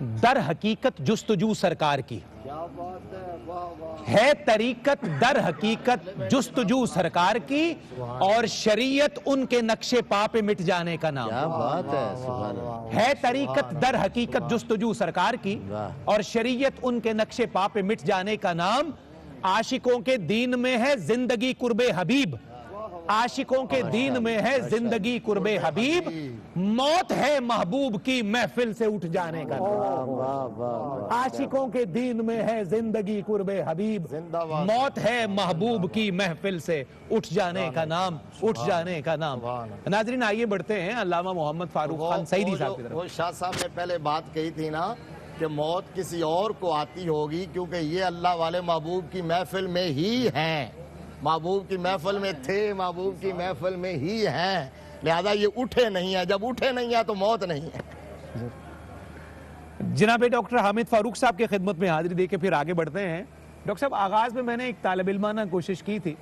در حقیقت جستجو سرکار کی ہے، طریقت در حقیقت جستجو سرکار کی، اور شریعت ان کے نقش پا پہ مٹ جانے کا نام ہے۔ طریقت در حقیقت جستجو سرکار کی اور شریعت ان کے نقش پا پہ مٹ جانے کا نام، عاشقوں کے دین میں ہے زندگی قرب حبیب، عاشقوں کے دین میں ہے زندگی قرب حبیب، موت ہے محبوب کی محفل سے اٹھ جانے کا نام، عاشقوں کے دین میں ہے زندگی قرب حبیب، موت ہے محبوب کی محفل سے اٹھ جانے کا نام، اٹھ جانے کا نام۔ ناظرین آئیے بڑھتے ہیں علامہ محمد فاروق خان سعیدی صاحب کی طرف۔ وہ شاہ صاحب نے پہلے بات کہی تھی نا کہ موت کسی اور کو آتی ہوگی، کیونکہ یہ اللہ والے محبوب کی محفل میں ہی ہیں، محبوب کی محفل میں تھے، محبوب کی محفل میں ہی ہیں، لہذا یہ اٹھے نہیں ہیں، جب اٹھے نہیں ہیں تو موت نہیں ہے۔ جناب ڈاکٹر حامد فاروق صاحب کے خدمت میں حاضری دے کے پھر آگے بڑھتے ہیں۔ ڈاکٹر صاحب آغاز میں نے ایک طالب علمانہ کوشش کی تھی،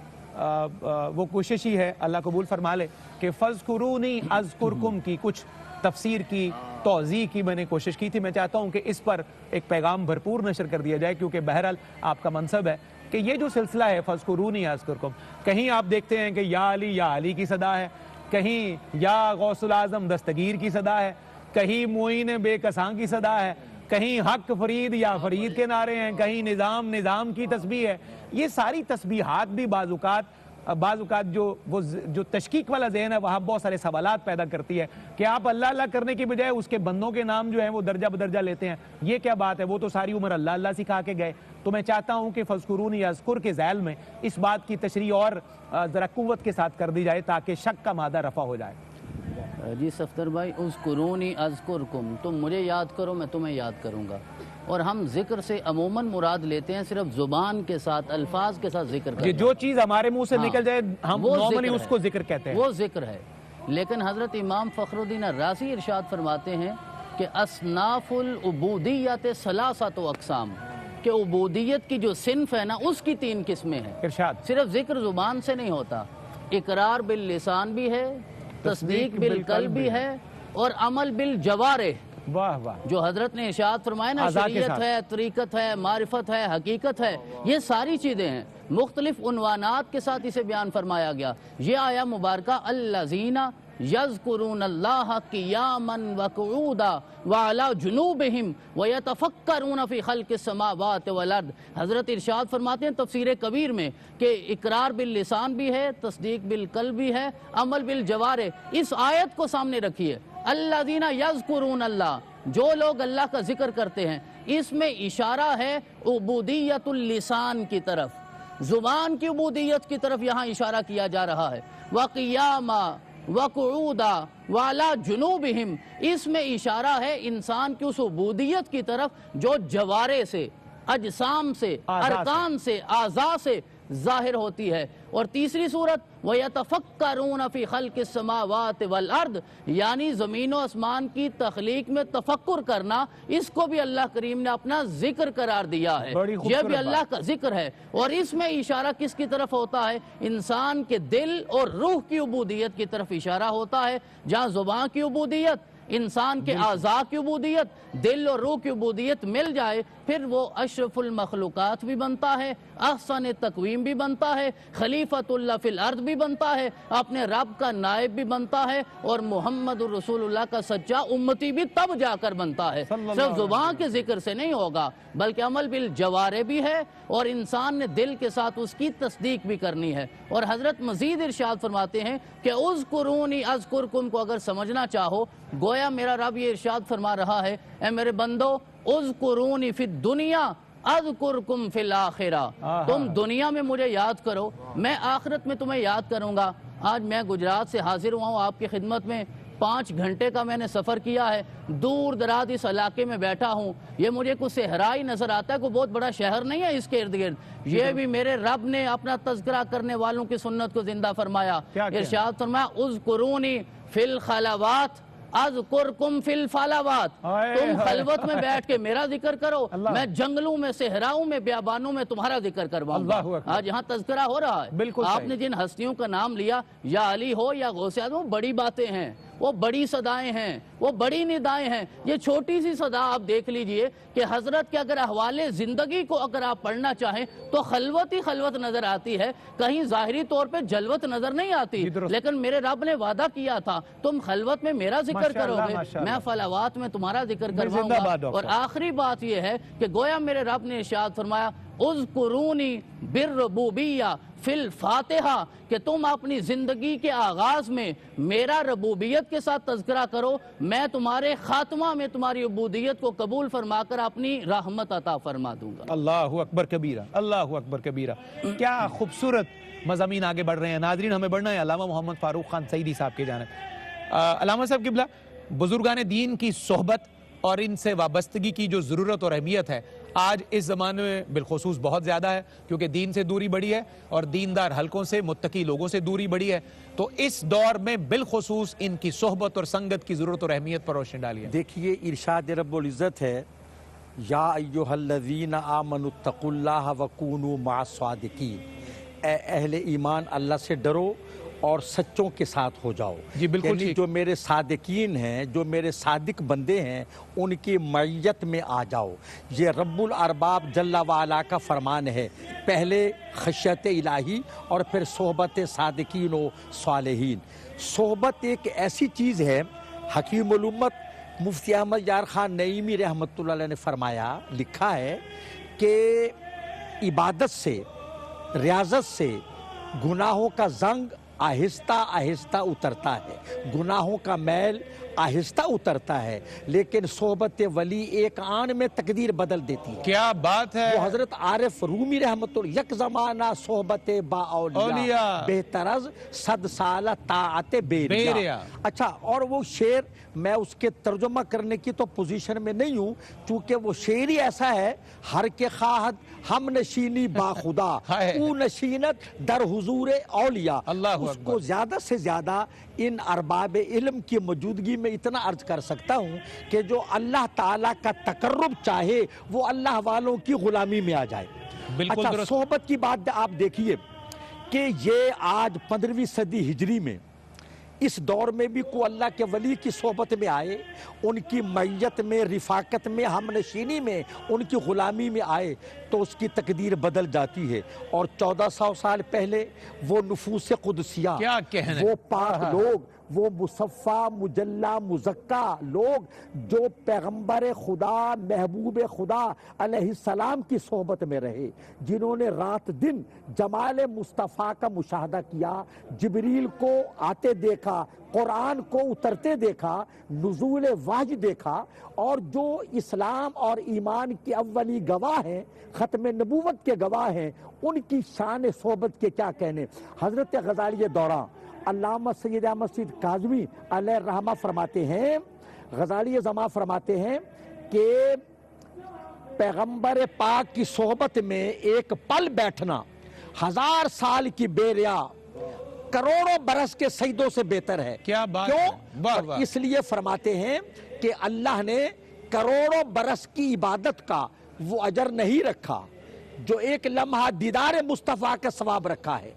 وہ کوشش ہی ہے، اللہ قبول فرما لے، کہ فَاذْكُرُونِي أَذْكُرْكُمْ کی کچھ تفسیر کی توضیح کی میں نے کوشش کی تھی۔ میں چاہتا ہوں کہ اس پر ایک پیغام بھرپور نشر کر دیا جائے، کیونکہ بہرحال آپ کا منصب ہے کہ یہ جو سلسلہ ہے فَاذْكُرُونِي أَذْكُرْكُمْ، کہیں آپ دیکھتے ہیں کہ یا علی کی صدا ہے، کہیں یا غوث العظم دستگیر کی صدا ہے، کہیں معین بے کساں کی صدا ہے، کہیں حق فرید یا فرید کے نعرے ہیں، کہیں نظام کی تسبیح ہے۔ یہ ساری تسبیحات بھی بعض اوقات جو تشکیک والا ذہن ہے وہاں بہت سارے سوالات پیدا کرتی ہے کہ آپ اللہ کرنے کی بجائے اس کے بندوں کے نام جو ہیں وہ درجہ بدرجہ لیتے ہیں، یہ کیا بات ہے؟ وہ تو ساری عمر اللہ سکھا کے گئے۔ تو میں چاہتا ہوں کہ فَاذْكُرُونِي أَذْكُرْ کے ذیل میں اس بات کی تشریح اور ذرا قوت کے ساتھ کر دی جائے تاکہ شک کا مادہ رفع ہو جائے۔ جی صفدر بھائی، اذکرونی اذکرکم، تم مجھے یاد کرو میں تمہیں یاد کروں گا، اور ہم ذکر سے عموماً مراد لیتے ہیں صرف زبان کے ساتھ، الفاظ کے ساتھ ذکر کرنا، جو چیز ہمارے منہ سے نکل جائے ہم نارملی اس کو ذکر کہتے ہیں، وہ ذکر ہے۔ لیکن حضرت امام فخر الدین الرازی ارشاد فرماتے ہیں کہ اصناف العبودیت ثلاثۃ اقسام، کہ عبودیت کی جو صنف ہے نا اس کی 3 قسمیں ہیں۔ ارشاد صرف ذکر زبان سے نہیں ہوتا، اقرار باللسان بھی ہے، تصدیق بالقلب بھی ہے، اور عمل بالجوارح۔ واہ واہ، جو حضرت نے ارشاد فرمایا نا، شریعت ہے، طریقت ہے، معرفت ہے، حقیقت ہے، یہ ساری چیزیں ہیں، مختلف عنوانات کے ساتھ اسے بیان فرمایا گیا۔ یہ آیا مبارکہ الذین یذکرون اللہ قیاما وقعودا وعلی جنوبہم ویتفکرون فی خلق السماوات والارض۔ حضرت ارشاد فرماتے ہیں تفسیر کبیر میں کہ اقرار باللسان بھی ہے، تصدیق بالقلب بھی ہے، عمل بالجوارح۔ اس آیت کو سامنے رکھیے، الذین یذکرون اللہ، جو لوگ اللہ کا ذکر کرتے ہیں، اس میں اشارہ ہے عبودیت اللسان کی طرف، زبان کی عبودیت کی طرف یہاں اشارہ کیا جا رہا ہے۔ وقیاما وقعودا وعلی جنوبہم، اس میں اشارہ ہے انسان کی اس عبودیت کی طرف جو جوارے سے، اجسام سے، ارکان سے، اعضاء سے ظاہر ہوتی ہے۔ اور تیسری صورت وَيَتَفَكَّرُونَ فِي خَلْقِ السَّمَاوَاتِ وَالْأَرْضِ، یعنی زمین و آسمان کی تخلیق میں تفکر کرنا، اس کو بھی اللہ کریم نے اپنا ذکر قرار دیا ہے، یہ بھی اللہ کا ذکر ہے۔ اور اس میں اشارہ کس کی طرف ہوتا ہے؟ انسان کے دل اور روح کی عبودیت کی طرف اشارہ ہوتا ہے، جہاں زبان کی عبودیت، انسان کے اعضاء کی عبودیت، دل اور روح کی عبودیت مل جائے، پھر وہ اشرف المخلوقات بھی بنتا ہے، احسن تقویم بھی بنتا ہے، خلیفۃ اللہ فی الارض بھی بنتا ہے، اپنے رب کا نائب بھی بنتا ہے، اور محمد رسول اللہ کا سچا امتی بھی تب جا کر بنتا ہے۔ صرف زبان کے ذکر سے نہیں ہوگا بلکہ عمل بالجوارح بھی ہے، اور انسان نے دل کے ساتھ اس کی تصدیق بھی کرنی ہے۔ اور حضرت مزید ارشاد فرماتے ہیں کہ اذکرونی اذکرکم کو اگر سمجھنا چاہو، گویا میرا رب یہ ارشاد فرما رہا ہے، اے میرے بندو اذکرونی فی الدنیا اذکرکم فی الآخرہ، تم دنیا میں مجھے یاد کرو، میں آخرت میں تمہیں یاد کروں گا۔ آج میں گجرات سے حاضر ہوا ہوں آپ کی خدمت میں، 5 گھنٹے کا میں نے سفر کیا ہے، دور دراز اس علاقے میں بیٹھا ہوں، یہ مجھے کچھ صحرائی نظر آتا ہے، کوئی بہت بڑا شہر نہیں ہے اس کے ارد گرد۔ یہ بھی میرے رب نے اپنا تذکرہ کرنے والوں کی سنت کو زندہ فرمایا، ارشاد فرمایا اذکرونی فی الخلوات اذکرکم فی الفلاوات، تم خلوت میں بیٹھ کے میرا ذکر کرو، میں جنگلوں میں، صحراؤں میں، بیابانوں میں تمہارا ذکر کرواؤں گا۔ آج یہاں تذکرہ ہو رہا ہے، آپ نے جن ہستیوں کا نام لیا، یا علی ہو یا غوث اعظم، بڑی باتیں ہیں، وہ بڑی صدائیں ہیں، وہ بڑی ندائیں ہیں۔ یہ چھوٹی سی صدا آپ دیکھ لیجئے کہ حضرت کے اگر احوال زندگی کو اگر آپ پڑھنا چاہیں تو خلوت ہی خلوت نظر آتی ہے، کہیں ظاہری طور پہ جلوت نظر نہیں آتی، لیکن میرے رب نے وعدہ کیا تھا تم خلوت میں میرا ذکر کرو گے، میں فلاوات میں تمہارا ذکر کرواؤں گا۔ اور آخری بات یہ ہے کہ گویا میرے رب نے ارشاد فرمایا اذکرونی بالربوبیہ فی الفاتحہ، کہ تم اپنی زندگی کے آغاز میں میرا ربوبیت کے ساتھ تذکرہ کرو، میں تمہارے خاتمہ میں تمہاری عبودیت کو قبول فرما کر اپنی رحمت عطا فرما دوں گا۔ اللہ اکبر کبیرہ، اللہ اکبر کبیرہ۔ کیا خوبصورت مضامین آگے بڑھ رہے ہیں۔ ناظرین ہمیں بڑھنا ہے علامہ محمد فاروق خان سعیدی صاحب کی جانب۔ علامہ صاحب قبلہ، بزرگان دین کی صحبت اور ان سے وابستگی کی جو ضرورت اور اہمیت ہے آج اس زمانے میں بالخصوص بہت زیادہ ہے، کیونکہ دین سے دوری بڑھی ہے اور دیندار حلقوں سے، متقی لوگوں سے دوری بڑھی ہے، تو اس دور میں بالخصوص ان کی صحبت اور سنگت کی ضرورت اور اہمیت پر روشنی ڈالی ہے۔ دیکھیے ارشاد رب العزت ہے یا ایھا الذین آمنوا اتقوا اللہ وکونوا مع الصادقین، اے اہل ایمان اللہ سے ڈرو اور سچوں کے ساتھ ہو جاؤ۔ جی بالکل، یعنی جو میرے صادقین ہیں، جو میرے صادق بندے ہیں، ان کی معیت میں آ جاؤ۔ یہ رب الارباب جل وعلا کا فرمان ہے، پہلے خشیت الہی اور پھر صحبت صادقین و صالحین۔ صحبت ایک ایسی چیز ہے، حکیم الامت مفتی احمد یار خان نعیمی رحمۃ اللہ علیہ نے فرمایا، لکھا ہے کہ عبادت سے، ریاضت سے گناہوں کا زنگ آہستہ آہستہ اترتا ہے، گناہوں کا میل آہستہ اترتا ہے، لیکن صحبت ولی ایک آن میں تقدیر بدل دیتی ہے۔ کیا بات ہے۔ وہ حضرت عارف رومی رحمت اللہ، یک زمانہ صحبت با اولیاء بہتر از 100 سالہ طاعت بیریا۔ اچھا، اور وہ شعر میں اس کے ترجمہ کرنے کی تو پوزیشن میں نہیں ہوں، چونکہ وہ شعر ہی ایسا ہے، ہر کے خواہد ہم نشینی با خدا او نشینت در حضور اولیاء۔ اس کو زیادہ سے زیادہ ان ارباب علم کی موجودگی میں اتنا عرض کر سکتا ہوں کہ جو اللہ تعالیٰ کا تقرب چاہے وہ اللہ والوں کی غلامی میں آ جائے۔ اچھا، صحبت کی بات آپ دیکھیے کہ یہ آج 15ویں صدی ہجری میں اس دور میں بھی کوئی اللہ کے ولی کی صحبت میں آئے، ان کی معیت میں، رفاقت میں، ہم نشینی میں، ان کی غلامی میں آئے تو اس کی تقدیر بدل جاتی ہے۔ اور 1400 سال پہلے وہ نفوس قدسیہ، وہ پاک لوگ، وہ مصفہ مجلہ مزکہ لوگ جو پیغمبر خدا، محبوب خدا علیہ السلام کی صحبت میں رہے، جنہوں نے رات دن جمال مصطفیٰ کا مشاہدہ کیا، جبریل کو آتے دیکھا، قرآن کو اترتے دیکھا، نزول وحی دیکھا، اور جو اسلام اور ایمان کے اولی گواہ ہیں، ختم نبوت کے گواہ ہیں، ان کی شان صحبت کے کیا کہنے۔ حضرت غزالی دوران علامہ سید احمد سید کاظمی علیہ الرحمہ فرماتے ہیں، غزالی زماں فرماتے ہیں کہ پیغمبر پاک کی صحبت میں ایک پل بیٹھنا 1000 سال کی بیریا کروڑوں برس کے سجدوں سے بہتر ہے۔ کیا بات کیوں؟ اس لیے فرماتے ہیں کہ اللہ نے کروڑوں برس کی عبادت کا وہ اجر نہیں رکھا جو ایک لمحہ دیدار مصطفیٰ کا ثواب رکھا ہے۔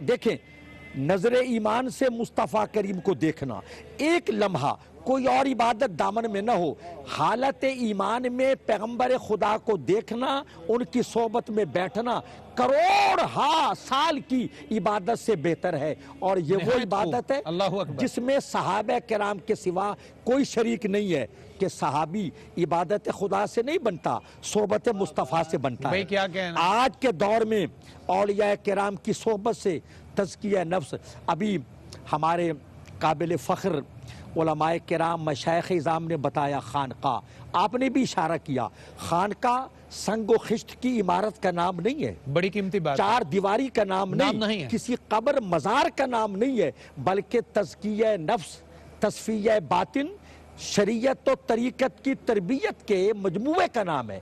دیکھیں، نظر ایمان سے مصطفیٰ کریم کو دیکھنا، ایک لمحہ کوئی اور عبادت دامن میں نہ ہو، حالت ایمان میں پیغمبر خدا کو دیکھنا، ان کی صحبت میں بیٹھنا کروڑ سال کی عبادت سے بہتر ہے۔ اور یہ وہ عبادت ہے جس میں صحابہ کرام کے سوا کوئی شریک نہیں ہے، کہ صحابی عبادت خدا سے نہیں بنتا، صحبت مصطفیٰ سے بنتا ہے۔ آج کے دور میں اولیاء کرام کی صحبت سے تزکیہ نفس، ابھی ہمارے قابل فخر علماء کرام مشائخ اعظام نے بتایا، خانقاہ، آپ نے بھی اشارہ کیا، خانقاہ سنگ و خشت کی عمارت کا نام نہیں ہے، بڑی قیمتی بات، چار دیواری کا نام نہیں ہے، کسی قبر مزار کا نام نہیں ہے، بلکہ تزکیہ نفس، تصفیہ باطن، شریعت و طریقت کی تربیت کے مجموعے کا نام ہے۔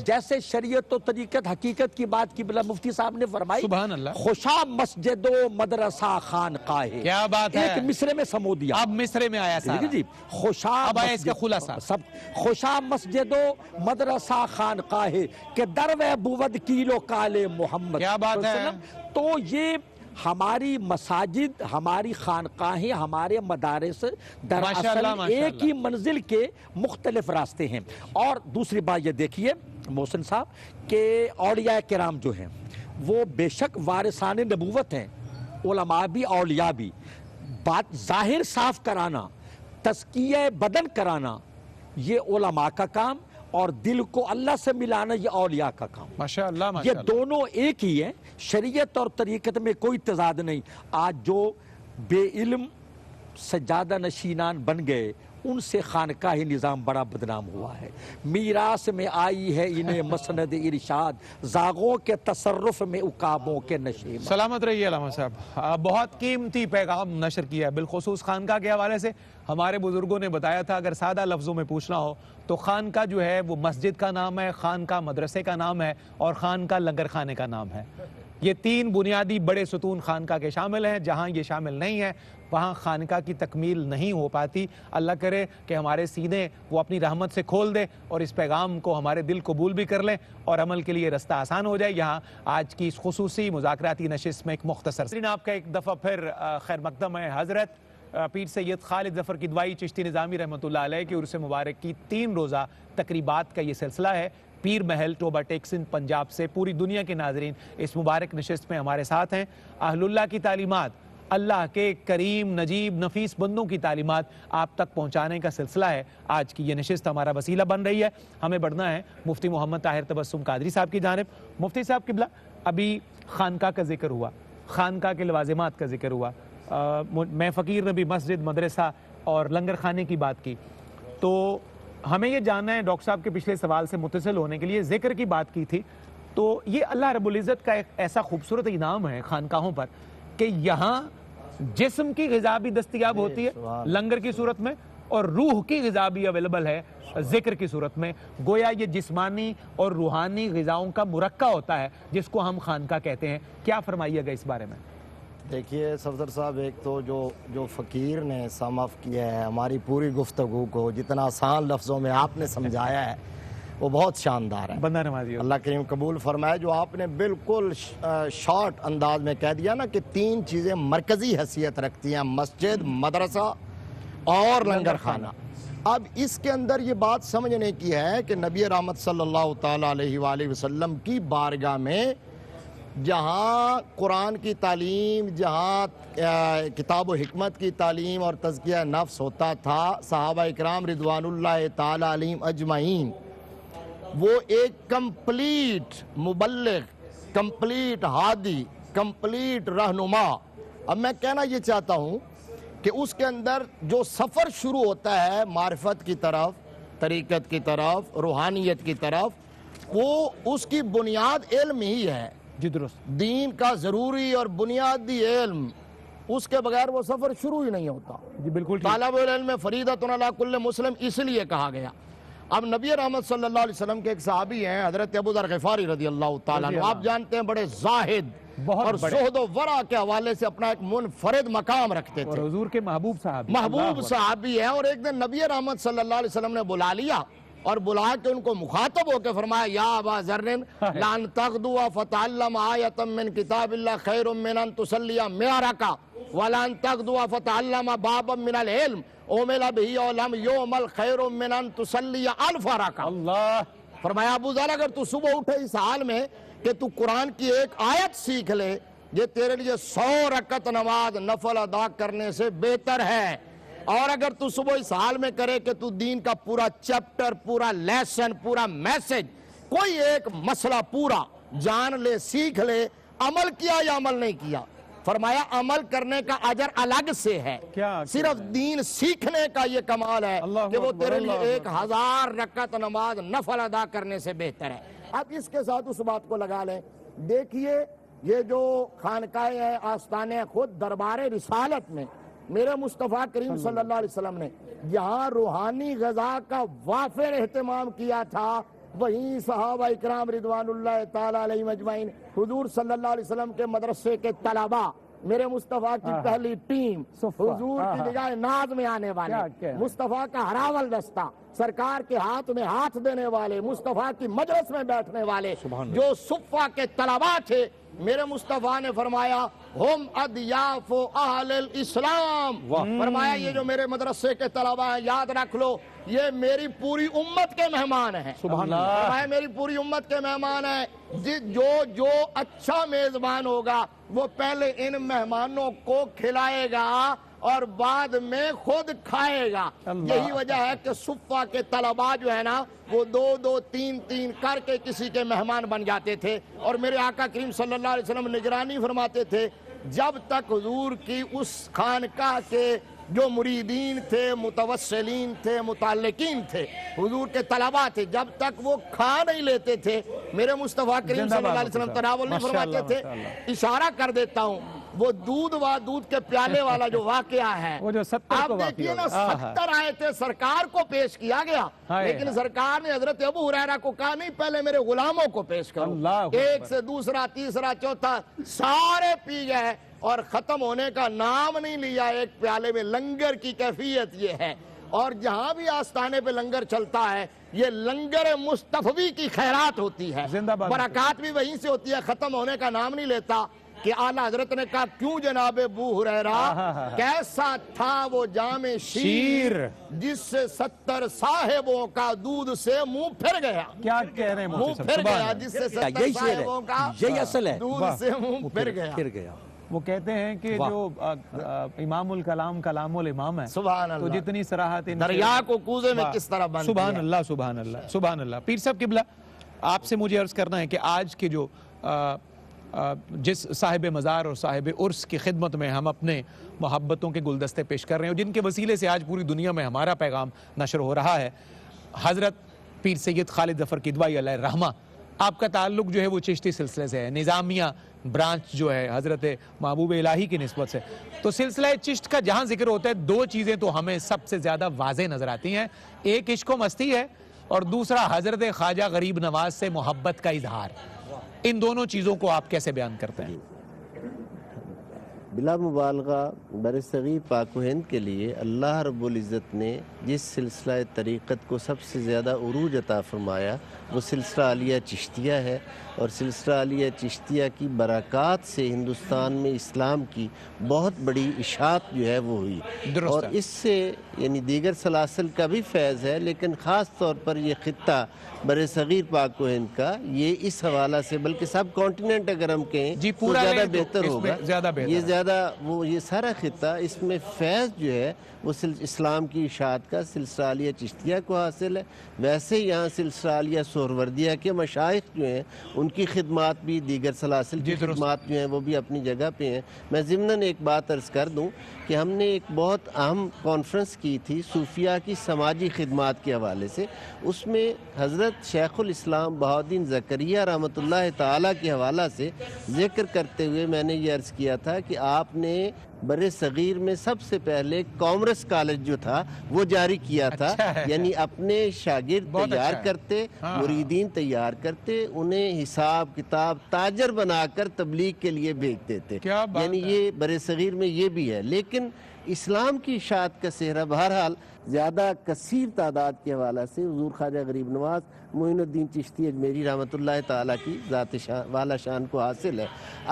جیسے شریعت و طریقت حقیقت کی بات کی بلا مفتی صاحب نے فرمائی، سبحان اللہ، خوشا مسجد و مدرسہ خانقاہ، کیا بات ہے، ایک مصرے میں سمو دیا، اب مصرے میں آیا سارا، جی خوشا، اب آیا اس کا خلاصہ، سب خوشا مسجد و مدرسہ خانقاہ کہ دروے بود کیلو کالے محمد، کیا بات ہے۔ تو یہ ہماری مساجد، ہماری خانقاہیں، ہمارے مدارس دراصل ایک ہی منزل کے مختلف راستے ہیں۔ اور دوسری بات یہ دیکھیے محسن صاحب کہ اولیاء کرام جو ہیں وہ بے شک وارثان نبوت ہیں، علماء بھی اولیاء بھی۔ بات ظاہر صاف کرانا، تزکیہ بدن کرانا یہ علماء کا کام، اور دل کو اللہ سے ملانا یہ اولیاء کا کام۔ ماشاءاللہ یہ دونوں ایک ہی ہیں، شریعت اور طریقت میں کوئی تضاد نہیں۔ آج جو بے علم سجادہ نشینان بن گئے ان سے خانقاہ نظام بڑا بدنام ہوا ہے۔ میراث میں آئی ہے انہیں مسند ارشاد، زاغوں کے تصرف میں عقابوں کے نشے میں۔ سلامت رہیے علامہ صاحب، بہت قیمتی پیغام نشر کیا ہے، بالخصوص خانقاہ کے حوالے سے ہمارے بزرگوں نے بتایا تھا اگر سادہ لفظوں میں پوچھنا ہو تو خانقاہ جو ہے وہ مسجد کا نام ہے، خانقاہ مدرسے کا نام ہے، اور خانقاہ لنگر خانے کا نام ہے۔ یہ تین بنیادی بڑے ستون خانقاہ کے شامل ہیں، جہاں یہ شامل نہیں ہے وہاں خانقاہ کی تکمیل نہیں ہو پاتی۔ اللہ کرے کہ ہمارے سینے وہ اپنی رحمت سے کھول دے اور اس پیغام کو ہمارے دل قبول بھی کر لیں اور عمل کے لیے رستہ آسان ہو جائے۔ یہاں آج کی اس خصوصی مذاکراتی نشست میں ایک مختصر آپ کا ایک دفعہ پھر خیر مقدم ہے۔ حضرت پیر سید خالد ظفر کدوئی چشتی نظامی رحمۃ اللہ علیہ کی عرس مبارک کی 3 روزہ تقریبات کا یہ سلسلہ ہے۔ پیر محل ٹوبہ ٹیکسن پنجاب سے پوری دنیا کے ناظرین اس مبارک نشست میں ہمارے ساتھ ہیں۔ اہل اللہ کی تعلیمات، اللہ کے کریم نجیب نفیس بندوں کی تعلیمات آپ تک پہنچانے کا سلسلہ ہے۔ آج کی یہ نشست ہمارا وسیلہ بن رہی ہے۔ ہمیں بڑھنا ہے مفتی محمد طاہر تبسم قادری صاحب کی جانب۔ مفتی صاحب قبلہ، ابھی خانقاہ کا ذکر ہوا، خانقاہ کے لوازمات کا ذکر ہوا، میں فقیر نے بھی مسجد، مدرسہ اور لنگر خانے کی بات کی، تو ہمیں یہ جاننا ہے ڈاکٹر صاحب کے پچھلے سوال سے متصل ہونے کے لیے ذکر کی بات کی تھی، تو یہ اللہ رب العزت کا ایک ایسا خوبصورت انعام ہے خانقاہوں پر کہ یہاں جسم کی غذا بھی دستیاب ہوتی ہے لنگر کی صورت میں، اور روح کی غذا بھی اویلیبل ہے ذکر کی صورت میں۔ گویا یہ جسمانی اور روحانی غذاؤں کا مرکہ ہوتا ہے جس کو ہم خانقاہ کہتے ہیں۔ کیا فرمائیے گا اس بارے میں؟ دیکھیے صفدر صاحب، ایک تو جو فقیر نے سم اف کیا ہے ہماری پوری گفتگو کو، جتنا آسان لفظوں میں آپ نے سمجھایا ہے وہ بہت شاندار ہے، بندہ نوازی اللہ کریم قبول فرمائے۔ جو آپ نے بالکل شارٹ انداز میں کہہ دیا نا کہ 3 چیزیں مرکزی حیثیت رکھتی ہیں، مسجد، مدرسہ اور لنگر خانہ۔ اب اس کے اندر یہ بات سمجھنے کی ہے کہ نبی رحمت صلی اللہ تعالیٰ علیہ وآلہ وسلم کی بارگاہ میں جہاں قرآن کی تعلیم، جہاں کتاب و حکمت کی تعلیم اور تزکیہ نفس ہوتا تھا، صحابہ اکرام رضوان اللہ تعالیٰ علیہم اجمعین وہ ایک کمپلیٹ مبلغ، کمپلیٹ ہادی، کمپلیٹ رہنما۔ اب میں کہنا یہ چاہتا ہوں کہ اس کے اندر جو سفر شروع ہوتا ہے معرفت کی طرف، طریقت کی طرف، روحانیت کی طرف، وہ اس کی بنیاد علم ہی ہے۔ جی درست، دین کا ضروری اور بنیادی علم، اس کے بغیر وہ سفر شروع ہی نہیں ہوتا۔ جی بالکل، طالب العلم فریضۃ علی کل مسلم اس لیے کہا گیا۔ اب نبی رحمت صلی اللہ علیہ وسلم کے ایک صحابی ہیں حضرت ابو ذر غفاری رضی اللہ تعالیٰ عنہ، آپ جانتے ہیں بڑے زاہد اور زہد و ورع کے حوالے سے اپنا ایک منفرد مقام رکھتے تھے، اور حضور کے محبوب صحابی ہیں۔ اور ایک دن نبی رحمت صلی اللہ علیہ وسلم نے بلا لیا اور بلا کے ان کو مخاطب ہو کے فرمایا، یا ابا ذر لان تغدوا فتعلم آیۃ من کتاب اللہ خیر من ان تصلی 100 رکعۃ ولان تغدوا فتعلم بابا من العلم اومل به ولم یعمل خیر من ان تصلی 1000 رکعۃ۔ اللہ فرمایا ابو ذر اگر تو صبح اٹھے اس حال میں کہ تو قرآن کی ایک آیت سیکھ لے، یہ تیرے لیے 100 رکعت نماز نفل ادا کرنے سے بہتر ہے۔ اور اگر تو صبح اس حال میں کرے کہ تو دین کا پورا چیپٹر، پورا لیسن، پورا میسج، کوئی ایک مسئلہ پورا جان لے، سیکھ لے، عمل کیا یا عمل نہیں کیا، فرمایا عمل کرنے کا اجر الگ سے ہے، صرف دین سیکھنے کا یہ کمال ہے کہ وہ تیرے لیے 1000 رکعت نماز نفل ادا کرنے سے بہتر ہے۔ اب اس کے ساتھ اس بات کو لگا لیں، دیکھیے یہ جو خانقاہ ہے، آستانے خود دربار رسالت میں میرے مصطفیٰ کریم صلی اللہ علیہ وسلم نے یہاں روحانی غذا کا وافر اہتمام کیا تھا، وہیں صحابہ اکرام رضوان اللہ تعالیٰ علیہ مجمعین، حضور صلی اللہ علیہ وسلم کے مدرسے کے طلباء میرے مصطفیٰ کی پہلی ٹیم، حضور کی نگاہ ناز میں آنے والے، مصطفیٰ کا ہراول دستہ، سرکار کے ہاتھ میں ہاتھ دینے والے، مصطفیٰ کی مجلس میں بیٹھنے والے جو صفہ کے طلباء تھے، میرے مصطفیٰ نے فرمایا ہم اضیاف اہل الاسلام، فرمایا یہ جو میرے مدرسے کے طلباء ہیں یاد رکھ لو یہ میری پوری امت کے مہمان ہیں، فرمایا میری پوری امت کے مہمان ہیں، جو اچھا میزبان ہوگا وہ پہلے ان مہمانوں کو کھلائے گا اور بعد میں خود کھائے گا۔ یہی وجہ ہے کہ صفہ کے طلباء جو ہے نا وہ 2-2 3-3 کر کے کسی کے مہمان بن جاتے تھے، اور میرے آقا کریم صلی اللہ علیہ وسلم نگرانی فرماتے تھے جب تک حضور کی اس خانقاہ کے جو مریدین تھے، متوسلین تھے، متعلقین تھے، حضور کے طلباء تھے، جب تک وہ کھا نہیں لیتے تھے میرے مصطفیٰ کریم صلی اللہ علیہ وسلم تناول نہیں فرماتے تھے۔ اشارہ کر دیتا ہوں وہ دودھ کے پیالے والا جو واقعہ ہے، آپ دیکھیے نا 70 آیتیں سرکار کو پیش کیا گیا، لیکن سرکار نے حضرت ابو ہریرہ کو کہا نہیں پہلے میرے غلاموں کو پیش کرو، ایک سے دوسرا تیسرا چوتھا سارے پی گئے اور ختم ہونے کا نام نہیں لیا۔ ایک پیالے میں لنگر کی کیفیت یہ ہے، اور جہاں بھی آستانے پہ لنگر چلتا ہے یہ لنگر مصطفی کی خیرات ہوتی ہے، برکات بھی وہیں سے ہوتی ہے، ختم ہونے کا نام نہیں لیتا۔ کہ اعلیٰ حضرت نے کہا کیوں جناب ابو ہریرہ کیسا تھا وہ جام شیر جس سے 70 صاحبوں کا دودھ سے منہ پھر گیا، کیا کہہ رہے ہیں منہ پھر گیا، جس سے 70 صاحبوں کا دودھ سے منہ پھر گیا۔ وہ کہتے ہیں کہ جو امام الکلام کلام الامام ہے، سبحان اللہ، تو جتنی صراحت دریا کو کوزے میں کس طرح بند، سبحان اللہ سبحان اللہ سبحان اللہ۔ پیر صاحب قبلہ آپ سے مجھے عرض کرنا ہے کہ آج کے جو جس صاحب مزار اور صاحب عرس کی خدمت میں ہم اپنے محبتوں کے گلدستے پیش کر رہے ہیں، جن کے وسیلے سے آج پوری دنیا میں ہمارا پیغام نشر ہو رہا ہے، حضرت پیر سید خالد ظفر کدوئی علیہ الرحمہ، آپ کا تعلق جو ہے وہ چشتی سلسلے سے ہے، نظامیہ برانچ جو ہے حضرت محبوب الہی کی نسبت سے، تو سلسلہ چشت کا جہاں ذکر ہوتا ہے دو چیزیں تو ہمیں سب سے زیادہ واضح نظر آتی ہیں، ایک عشق و مستی ہے اور دوسرا حضرت خواجہ غریب نواز سے محبت کا اظہار۔ ان دونوں چیزوں کو آپ کیسے بیان کرتے ہیں؟ بلا مبالغہ برصغیر پاک و ہند کے لیے اللہ رب العزت نے جس سلسلہ طریقت کو سب سے زیادہ عروج عطا فرمایا وہ سلسلہ عالیہ چشتیہ ہے، اور سلسلہ عالیہ چشتیہ کی برکات سے ہندوستان میں اسلام کی بہت بڑی اشاعت جو ہے وہ ہوئی، اور اس سے یعنی دیگر سلاسل کا بھی فیض ہے، لیکن خاص طور پر یہ خطہ برصغیر پاک و ہند کا یہ اس حوالہ سے، بلکہ سب کانٹیننٹ اگر ہم کہیں تو زیادہ بہتر ہوگا، یہ سارا خطہ اس میں فیض جو ہے وہ اسلام کی اشاعت کا سلسلہ عالیہ چشتیہ کو حاصل ہے۔ ویسے یہاں سلسلہ عالیہ سہروردیہ کے مشائخ جو ہیں ان کی خدمات بھی، دیگر سلاسل کی خدمات جو ہیں وہ بھی اپنی جگہ پہ ہیں۔ میں ضمناً ایک بات عرض کر دوں کہ ہم نے ایک بہت اہم کانفرنس کی تھی صوفیہ کی سماجی خدمات کے حوالے سے، اس میں حضرت شیخ الاسلام بہاؤالدین زکریا رحمۃ اللہ تعالیٰ کے حوالہ سے ذکر کرتے ہوئے میں نے یہ عرض کیا تھا کہ آپ نے بر صغیر میں سب سے پہلے کامرس کالج جو تھا وہ جاری کیا تھا، یعنی اپنے شاگرد تیار کرتے، مریدین تیار کرتے، انہیں حساب کتاب تاجر بنا کر تبلیغ کے لیے بھیجتے تھے، یعنی یہ بر صغیر میں یہ بھی ہے۔ لیکن اسلام کی اشاعت کا صحرا بہرحال زیادہ کثیر تعداد کے حوالہ سے حضور خواجہ غریب نواز معین الدین چشتی اجمیری رحمۃ اللہ تعالیٰ کی ذات والا شان کو حاصل ہے۔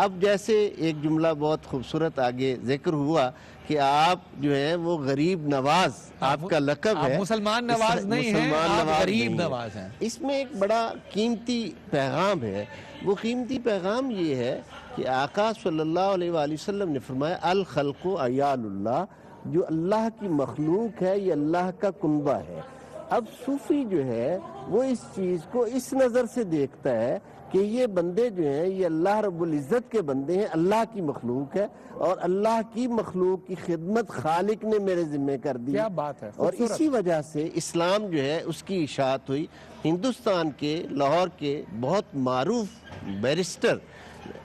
اب جیسے ایک جملہ بہت خوبصورت آگے ذکر ہوا کہ آپ جو ہیں وہ غریب نواز آپ کا لقب ہے، مسلمان نواز نہیں ہیں، آپ غریب نواز ہیں۔ اس میں ایک بڑا قیمتی پیغام ہے، وہ قیمتی پیغام یہ ہے کہ آقا صلی اللہ علیہ وآلہ وسلم نے فرمایا الخلق عیال اللہ، جو اللہ کی مخلوق ہے یہ اللہ کا کنبہ ہے۔ اب صوفی جو ہے وہ اس چیز کو اس نظر سے دیکھتا ہے کہ یہ بندے جو ہیں یہ اللہ رب العزت کے بندے ہیں، اللہ کی مخلوق ہے، اور اللہ کی مخلوق کی خدمت خالق نے میرے ذمہ کر دی، کیا بات ہے، اور اسی وجہ سے اسلام جو ہے اس کی اشاعت ہوئی۔ ہندوستان کے لاہور کے بہت معروف بیرسٹر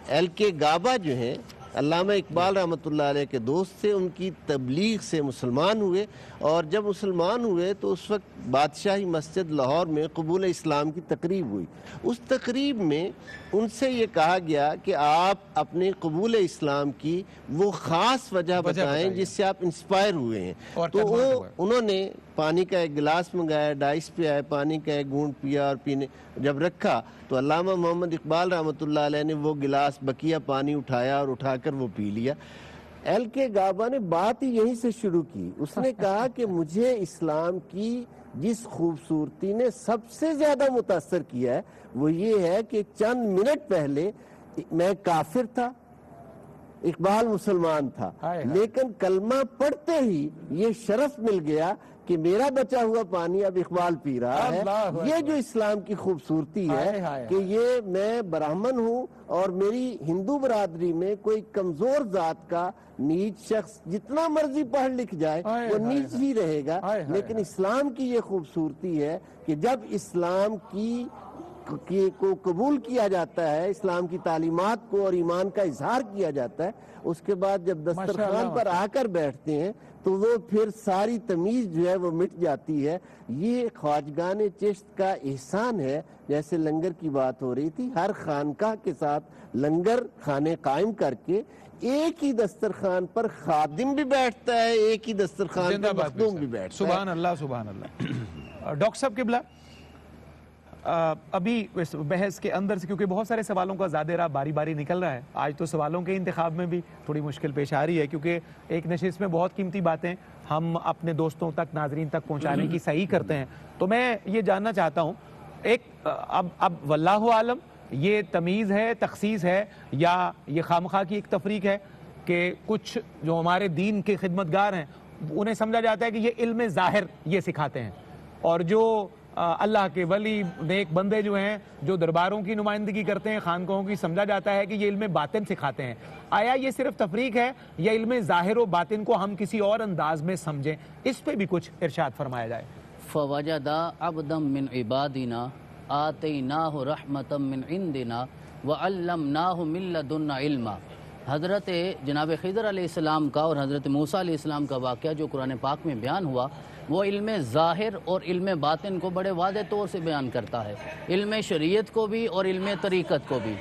ایل کے گابا جو ہیں علامہ اقبال رحمۃ اللہ علیہ کے دوست تھے، ان کی تبلیغ سے مسلمان ہوئے، اور جب مسلمان ہوئے تو اس وقت بادشاہی مسجد لاہور میں قبول اسلام کی تقریب ہوئی. اس تقریب میں ان سے یہ کہا گیا کہ آپ اپنے قبول اسلام کی وہ خاص وجہ بتائیں جس سے آپ انسپائر ہوئے ہیں. تو انہوں نے پانی کا ایک گلاس منگایا, ڈائس پہ آئے, پانی کا ایک گھونٹ پیا اور پینے جب رکھا تو علامہ محمد اقبال رحمۃ اللہ علیہ نے وہ گلاس بقیہ پانی اٹھایا اور اٹھا کر وہ پی لیا. ایل کے گابا نے بات ہی یہیں سے شروع کی. اس نے کہا کہ مجھے اسلام کی جس خوبصورتی نے سب سے زیادہ متاثر کیا ہے وہ یہ ہے کہ چند منٹ پہلے میں کافر تھا, اقبال مسلمان تھا, لیکن کلمہ پڑھتے ہی یہ شرف مل گیا کہ میرا بچا ہوا پانی اب اقبال پی رہا ہے. یہ جو اسلام کی خوبصورتی ہے کہ یہ میں برہمن ہوں اور میری ہندو برادری میں کوئی کمزور ذات کا نیچ شخص جتنا مرضی پڑھ لکھ جائے وہ نیچ ہی رہے گا, لیکن اسلام کی یہ خوبصورتی ہے کہ جب اسلام کو قبول کیا جاتا ہے, اسلام کی تعلیمات کو اور ایمان کا اظہار کیا جاتا ہے, اس کے بعد جب دسترخوان پر آ کر بیٹھتے ہیں تو وہ پھر ساری تمیز جو ہے وہ مٹ جاتی ہے. یہ خواجگان چشت کا احسان ہے. جیسے لنگر کی بات ہو رہی تھی, ہر خانقاہ کے ساتھ لنگر خانے قائم کر کے ایک ہی دسترخوان پر خادم بھی بیٹھتا ہے, ایک ہی دسترخوان پر مخدوم بھی بیٹھتا ہے. سبحان اللہ سبحان اللہ. ڈاکٹر صاحب قبلہ, ابھی اس بحث کے اندر سے کیونکہ بہت سارے سوالوں کا زیادہ راہ باری باری نکل رہا ہے, آج تو سوالوں کے انتخاب میں بھی تھوڑی مشکل پیش آ رہی ہے کیونکہ ایک نشست میں بہت قیمتی باتیں ہم اپنے دوستوں تک, ناظرین تک پہنچانے کی صحیح کرتے ہیں. تو میں یہ جاننا چاہتا ہوں, ایک اب واللہ عالم یہ تمیز ہے, تخصیص ہے, یا یہ خامخواہ کی ایک تفریق ہے کہ کچھ جو ہمارے دین کے خدمتگار ہیں انہیں سمجھا جاتا ہے کہ یہ علم ظاہر یہ سکھاتے ہیں, اور جو اللہ کے ولی نیک بندے جو ہیں جو درباروں کی نمائندگی کرتے ہیں, خانقاہوں کی, سمجھا جاتا ہے کہ یہ علم باطن سکھاتے ہیں. آیا یہ صرف تفریق ہے یا علم ظاہر و باطن کو ہم کسی اور انداز میں سمجھیں؟ اس پہ بھی کچھ ارشاد فرمایا جائے. فَوَجَدَا عَبْدًا مِّنْ عِبَادِنَا آتَيْنَاهُ رَحْمَةً مِّنْ عِنْدِنَا وَعَلَّمْنَاهُ مِن لَّدُنَّا عِلْمًا. حضرت جناب خضر علیہ السلام کا اور حضرت موسیٰ علیہ السلام کا واقعہ جو قرآن پاک میں بیان ہوا وہ علم ظاہر اور علم باطن کو بڑے واضح طور سے بیان کرتا ہے, علم شریعت کو بھی اور علم طریقت کو بھی.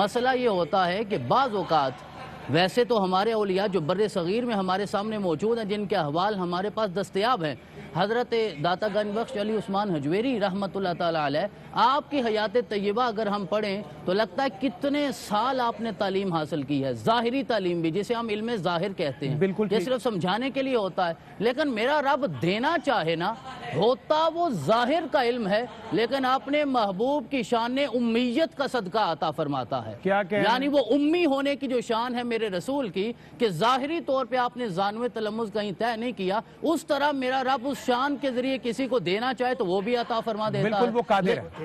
مسئلہ یہ ہوتا ہے کہ بعض اوقات ویسے تو ہمارے اولیاء جو بر صغیر میں ہمارے سامنے موجود ہیں, جن کے احوال ہمارے پاس دستیاب ہیں, حضرت داتا گنج بخش علی عثمان حجویری رحمۃ اللہ تعالیٰ علیہ, آپ کی حیات طیبہ اگر ہم پڑھیں تو لگتا ہے کتنے سال آپ نے تعلیم حاصل کی ہے, ظاہری تعلیم بھی, جسے ہم علم ظاہر کہتے ہیں, یہ صرف سمجھانے کے لیے ہوتا ہے. لیکن میرا رب دینا چاہے نا, ہوتا وہ ظاہر کا علم ہے, لیکن اپنے محبوب کی شان امیت کا صدقہ عطا فرماتا ہے. یعنی وہ امی ہونے کی جو شان ہے میرے رسول کی کہ ظاہری طور پہ آپ نے زانوِ تلمذ کہیں طے نہیں کیا, اس طرح میرا رب اس شان کے ذریعے کسی کو دینا چاہے تو وہ بھی عطا فرما دیتا ہے. بالکل وہ قادر ہے.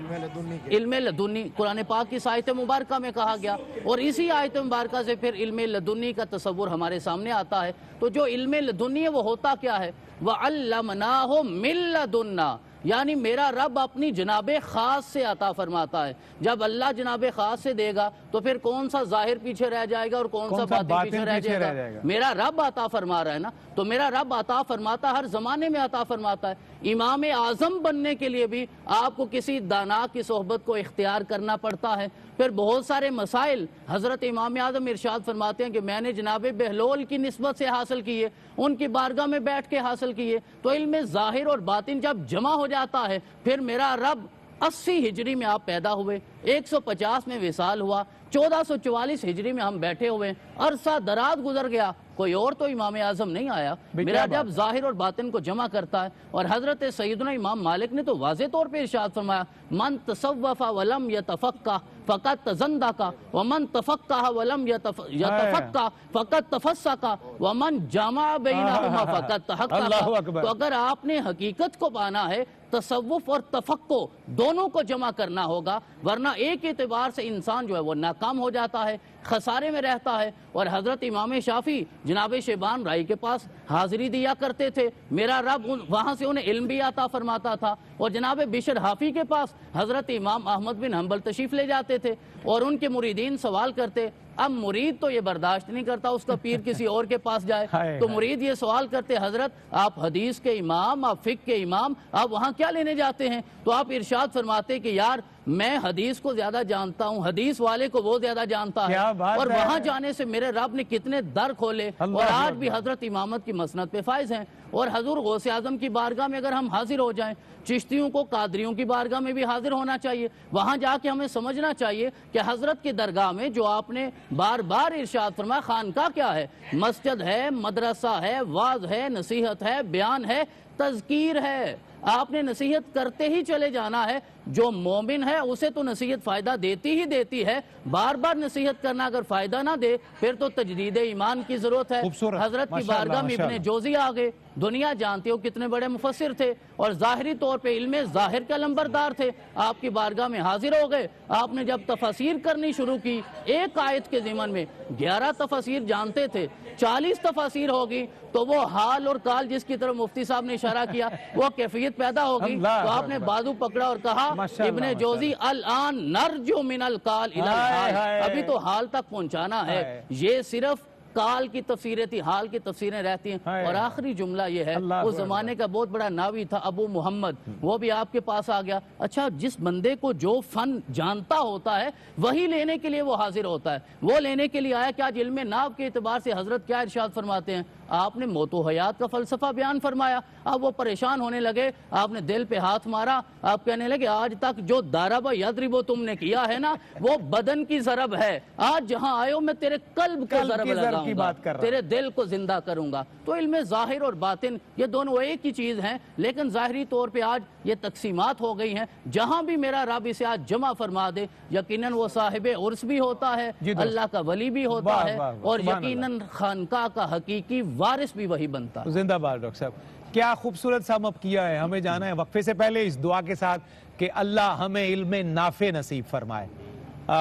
علم لدنی قرآن پاک کی آیت مبارکہ میں کہا گیا, اور اسی آیت مبارکہ سے پھر علم لدنی کا تصور ہمارے سامنے آتا ہے. تو جو علم لدنی ہے وہ ہوتا کیا ہے؟ وَعَلَّمْنَاهُ مِن لَّدُنَّا, یعنی میرا رب اپنی جناب خاص سے عطا فرماتا ہے. جب اللہ جناب خاص سے دے گا تو پھر کون سا ظاہر پیچھے رہ جائے گا اور کون سا باطن پیچھے رہ جائے گا؟ میرا رب عطا فرما رہا ہے نا, تو میرا رب عطا فرماتا, ہر زمانے میں عطا فرماتا ہے. امام اعظم بننے کے لیے بھی آپ کو کسی دانا کی صحبت کو اختیار کرنا پڑتا ہے. پھر بہت سارے مسائل حضرت امام اعظم ارشاد فرماتے ہیں کہ میں نے جناب بہلول کی نسبت سے حاصل کیے, ان کی بارگاہ میں بیٹھ کے حاصل کیے. تو علم ظاہر اور باطن جب جمع ہو جاتا ہے, پھر میرا رب 80 ہجری میں آپ پیدا ہوئے, 150 میں وصال ہوا, 1444 ہجری میں ہم بیٹھے ہوئے, عرصہ دراز گزر گیا, کوئی اور تو امام اعظم نہیں آیا. میرا جب ظاہر اور باطن کو جمع کرتا ہے, اور حضرت سیدنا امام مالک نے تو واضح طور پہ ارشاد فرمایا, من تصوف ولم یتفقہ فقط تزندقہ ومن تفقہ ولم یتفقہ فقط تفسقہ ومن جمع بینہما فقط تحققہ. تو اگر آپ نے حقیقت کو پانا ہے, تصوف اور تفقہ دونوں کو جمع کرنا ہوگا, ورنہ ایک اعتبار سے انسان جو ہے وہ ناکام ہو جاتا ہے, خسارے میں رہتا ہے. اور حضرت امام شافعی جناب شیبان رائی کے پاس حاضری دیا کرتے تھے, میرا رب وہاں سے انہیں علم بھی عطا فرماتا تھا. اور جناب بشر حافی کے پاس حضرت امام احمد بن حنبل تشریف لے جاتے تھے, اور ان کے مریدین سوال کرتے, اب مرید تو یہ برداشت نہیں کرتا اس کا پیر کسی اور کے پاس جائے، تو مرید یہ سوال کرتے حضرت آپ حدیث کے امام، آپ فقہ کے امام، آپ وہاں کیا لینے جاتے ہیں؟ تو آپ ارشاد فرماتے کہ یار میں حدیث کو زیادہ جانتا ہوں، حدیث والے کو وہ زیادہ جانتا ہے، اور وہاں جانے سے میرے رب نے کتنے در کھولے، اور آج بھی حضرت امامت کی مسند پہ فائز ہیں۔ اور حضور غوث اعظم کی بارگاہ میں اگر ہم حاضر ہو جائیں، چشتیوں کو قادریوں کی بارگاہ میں بھی حاضر ہونا چاہیے، وہاں جا کے ہمیں سمجھنا چاہیے کہ حضرت کی درگاہ میں جو آپ نے بار بار ارشاد فرمایا، خانقاہ کیا ہے؟ مسجد ہے، مدرسہ ہے، واعظ ہے، نصیحت ہے، بیان ہے، تذکیر ہے۔ آپ نے نصیحت کرتے ہی چلے جانا ہے۔ جو مومن ہے اسے تو نصیحت فائدہ دیتی ہی دیتی ہے، بار بار نصیحت کرنا اگر فائدہ نہ دے پھر تو تجدید ایمان کی ضرورت ہے۔ حضرت کی بارگاہ میں ابن جوزی آگے، دنیا جانتے ہو کتنے بڑے مفسر تھے اور ظاہری طور پہ علم ظاہر کا لمبردار تھے، آپ کی بارگاہ میں حاضر ہو گئے۔ آپ نے جب تفاسیر کرنی شروع کی، ایک آیت کے ضمن میں 11 تفاسیر جانتے تھے، 40 تفاسیر ہوگی تو وہ حال اور کال جس کی طرف مفتی صاحب نے اشارہ کیا وہ کیفیت پیدا ہوگی، تو آپ نے بازو پکڑا اور کہا ابن جوزی الان نرجو من القال الى الحال، ابھی تو حال تک پہنچانا ہے۔ یہ صرف کال کی تفسیریں تھی، حال کی تفسیریں رہتی ہیں۔ اور آخری جملہ یہ ہے، اس زمانے کا بہت بڑا ناوی تھا ابو محمد، وہ بھی آپ کے پاس آ گیا۔ اچھا، جس بندے کو جو فن جانتا ہوتا ہے وہی لینے کے لیے وہ حاضر ہوتا ہے، وہ لینے کے لیے آیا کہ آج علم ناو کے اعتبار سے حضرت کیا ارشاد فرماتے ہیں؟ آپ نے موت و حیات کا فلسفہ بیان فرمایا۔ اب وہ پریشان ہونے لگے، آپ نے دل پہ ہاتھ مارا، آپ کہنے لگے آج تک جو ضرب یضرب تم نے کیا ہے نا وہ بدن کی ضرب ہے، آج جہاں آئے ہو میں تیرے قلب کو ضرب لگاؤں گا، تیرے دل کو زندہ کروں گا۔ تو علم ظاہر اور باطن یہ دونوں ایک ہی چیز ہیں، لیکن ظاہری طور پہ آج یہ تقسیمات ہو گئی ہیں۔ جہاں بھی میرا رب اسے آج جمع فرما دے، یقیناً وہ صاحب عرس بھی ہوتا ہے، اللہ کا ولی بھی ہوتا ہے، اور یقیناً خانقاہ کا حقیقی وارث بھی وہی بنتا ہے۔ زندہ باد ڈاکٹر صاحب، کیا خوبصورت سم اپ کیا ہے۔ ہمیں جانا ہے وقفے سے پہلے اس دعا کے ساتھ کہ اللہ ہمیں علم نافع نصیب فرمائے۔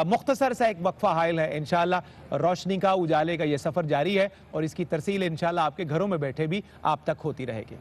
مختصر سا ایک وقفہ حائل ہے، انشاءاللہ روشنی کا اجالے کا یہ سفر جاری ہے اور اس کی ترسیل انشاءاللہ آپ کے گھروں میں بیٹھے بھی آپ تک ہوتی رہے گی۔